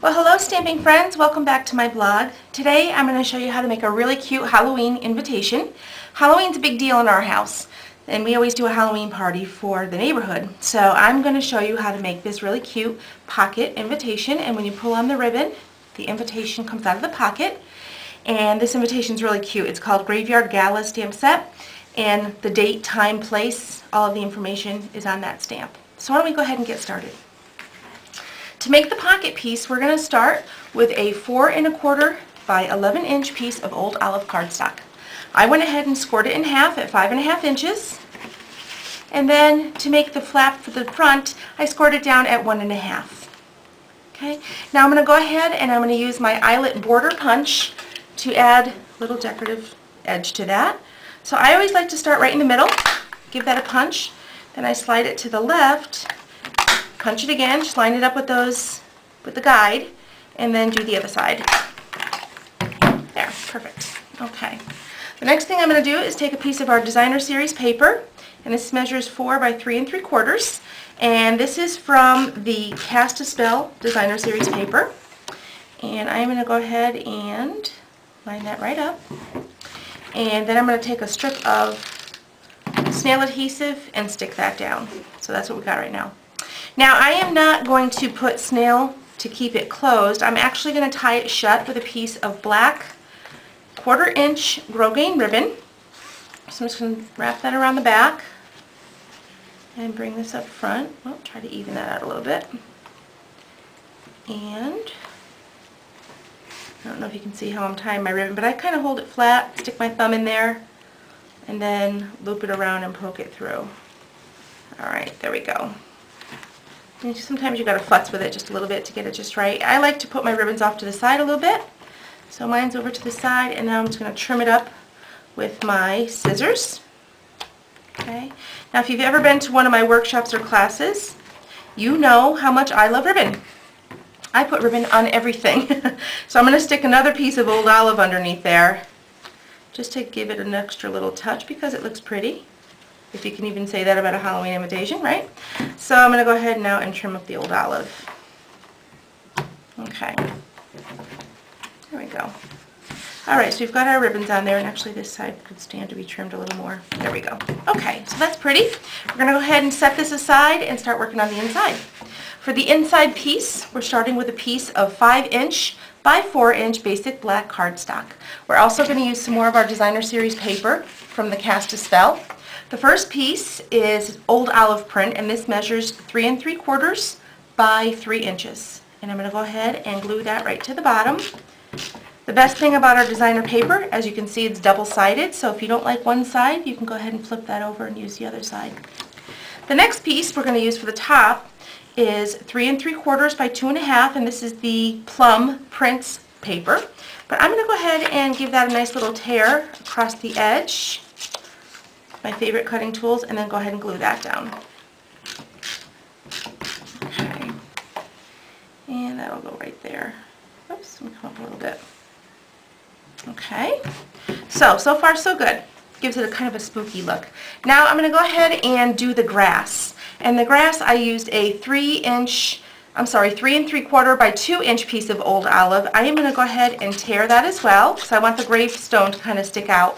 Well, hello stamping friends, welcome back to my blog. Today I'm going to show you how to make a really cute Halloween invitation. Halloween's a big deal in our house and we always do a Halloween party for the neighborhood. So I'm going to show you how to make this really cute pocket invitation, and when you pull on the ribbon, the invitation comes out of the pocket. And this invitation is really cute. It's called Graveyard Gala Stamp Set, and the date, time, place, all of the information is on that stamp. So why don't we go ahead and get started. To make the pocket piece, we're going to start with a 4 1/4 by 11 inch piece of old olive cardstock. I went ahead and scored it in half at 5 1/2 inches. And then to make the flap for the front, I scored it down at 1 1/2. Okay, now I'm going to go ahead and I'm going to use my eyelet border punch to add a little decorative edge to that. So I always like to start right in the middle, give that a punch, then I slide it to the left, punch it again, just line it up with the guide, and then do the other side. There, perfect. Okay. The next thing I'm going to do is take a piece of our Designer Series paper, and this measures 4 by 3 3/4, and this is from the Cast a Spell Designer Series paper. And I'm going to go ahead and line that right up, and then I'm going to take a strip of snail adhesive and stick that down. So that's what we got right now. Now I am not going to put snail to keep it closed. I'm actually going to tie it shut with a piece of black 1/4 inch Grosgrain ribbon. So I'm just going to wrap that around the back and bring this up front. Well, try to even that out a little bit. And I don't know if you can see how I'm tying my ribbon, but I kind of hold it flat, stick my thumb in there, and then loop it around and poke it through. Alright, there we go. And sometimes you got to futz with it just a little bit to get it just right. I like to put my ribbons off to the side a little bit. So mine's over to the side, and now I'm just going to trim it up with my scissors. Okay. Now if you've ever been to one of my workshops or classes, you know how much I love ribbon. I put ribbon on everything. So I'm going to stick another piece of old olive underneath there just to give it an extra little touch because it looks pretty. If you can even say that about a Halloween invitation, right? So I'm going to go ahead now and trim up the old olive. Okay. There we go. Alright, so we've got our ribbons on there, and actually this side could stand to be trimmed a little more. There we go. Okay, so that's pretty. We're going to go ahead and set this aside and start working on the inside. For the inside piece, we're starting with a piece of 5 inch by 4 inch basic black cardstock. We're also going to use some more of our Designer Series paper from the Cast a Spell. The first piece is old olive print, and this measures 3 3/4 by 3 inches. And I'm going to go ahead and glue that right to the bottom. The best thing about our designer paper, as you can see, it's double-sided, so if you don't like one side, you can go ahead and flip that over and use the other side. The next piece we're going to use for the top is 3 3/4 by 2 1/2, and this is the Plum Prints paper. But I'm going to go ahead and give that a nice little tear across the edge, my favorite cutting tools, and then go ahead and glue that down. Okay, and that'll go right there. Oops, let me come up a little bit. Okay, so far so good. Gives it a kind of a spooky look. Now I'm going to go ahead and do the grass. And the grass, I used a 3 3/4 by 2 inch piece of old olive. I am going to go ahead and tear that as well, because I want the gravestone to kind of stick out.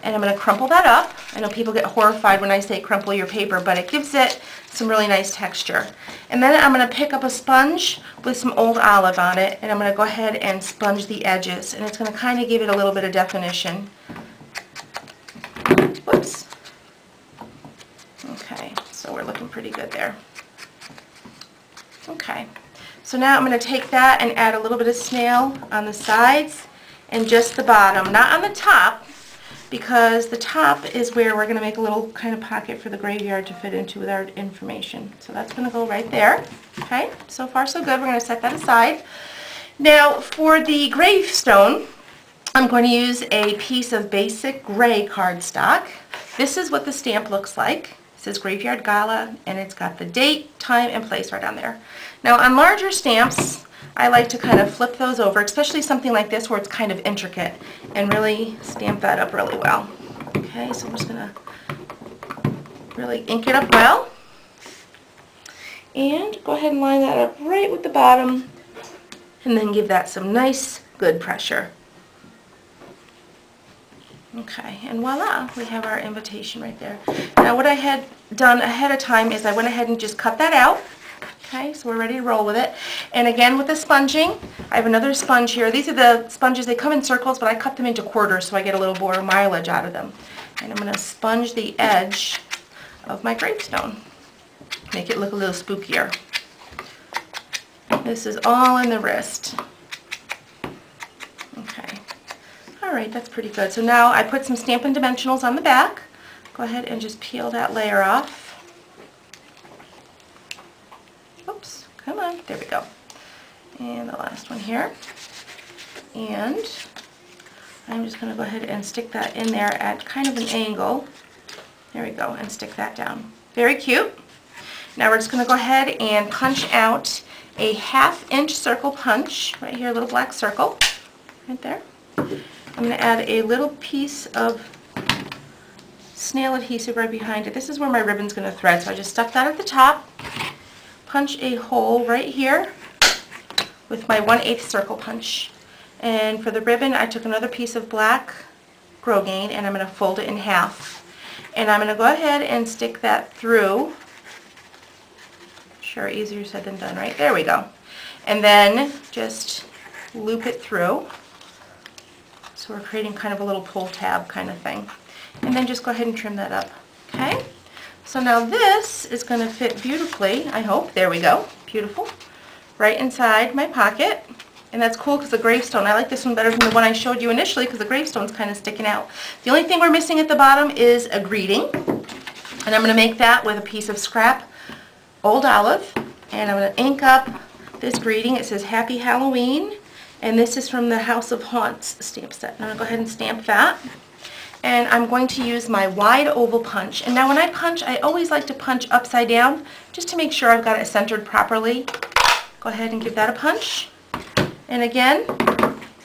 And I'm going to crumple that up. I know people get horrified when I say crumple your paper, but it gives it some really nice texture. And then I'm going to pick up a sponge with some old olive on it, and I'm going to go ahead and sponge the edges. And it's going to kind of give it a little bit of definition. Whoops. Okay, so we're looking pretty good there. Okay, so now I'm going to take that and add a little bit of snail on the sides and just the bottom, not on the top, because the top is where we're going to make a little kind of pocket for the graveyard to fit into with our information. So that's going to go right there. Okay, so far so good. We're going to set that aside. Now for the gravestone, I'm going to use a piece of basic gray cardstock. This is what the stamp looks like. It says Graveyard Gala, and it's got the date, time, and place right on there. Now on larger stamps, I like to kind of flip those over, especially something like this where it's kind of intricate, and really stamp that up really well. Okay, so I'm just going to really ink it up well. And go ahead and line that up right with the bottom And then give that some nice, good pressure. Okay, and voila, we have our invitation right there. Now what I had done ahead of time is I went ahead and just cut that out. Okay, so we're ready to roll with it. And again with the sponging, I have another sponge here. These are the sponges, they come in circles, but I cut them into quarters so I get a little more mileage out of them. And I'm going to sponge the edge of my gravestone. Make it look a little spookier. This is all in the wrist. Okay. Alright, that's pretty good. So now I put some Stampin' Dimensionals on the back. Go ahead and just peel that layer off. Oops, come on, there we go. And the last one here. And I'm just going to go ahead and stick that in there at kind of an angle. There we go, and stick that down. Very cute. Now we're just going to go ahead and punch out a 1/2 inch circle punch. Right here, a little black circle. Right there. I'm going to add a little piece of snail adhesive right behind it. This is where my ribbon's going to thread, so I just stuck that at the top. Punch a hole right here with my 1/8 circle punch. And for the ribbon, I took another piece of black Grosgain and I'm going to fold it in half. And I'm going to go ahead and stick that through. Sure, easier said than done, right? There we go. And then just loop it through. So we're creating kind of a little pull tab kind of thing. And then just go ahead and trim that up. Okay? So now this is going to fit beautifully, I hope. There we go. Beautiful. Right inside my pocket. And that's cool because the gravestone, I like this one better than the one I showed you initially because the gravestone's kind of sticking out. The only thing we're missing at the bottom is a greeting. And I'm going to make that with a piece of scrap Old Olive. And I'm going to ink up this greeting. It says Happy Halloween. And this is from the House of Haunts stamp set. I'm going to go ahead and stamp that. And I'm going to use my wide oval punch. And now when I punch, I always like to punch upside down just to make sure I've got it centered properly. Go ahead and give that a punch. And again,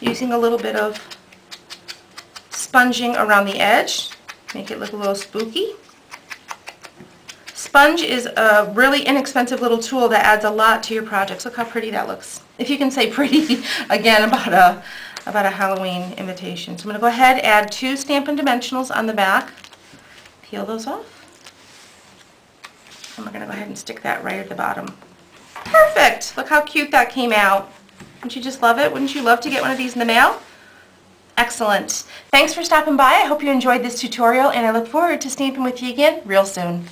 using a little bit of sponging around the edge, make it look a little spooky. Sponge is a really inexpensive little tool that adds a lot to your projects. Look how pretty that looks. If you can say pretty again about a Halloween invitation. So I'm going to go ahead and add 2 Stampin' Dimensionals on the back. Peel those off. And we're going to go ahead and stick that right at the bottom. Perfect! Look how cute that came out. Wouldn't you just love it? Wouldn't you love to get one of these in the mail? Excellent. Thanks for stopping by. I hope you enjoyed this tutorial and I look forward to stamping with you again real soon.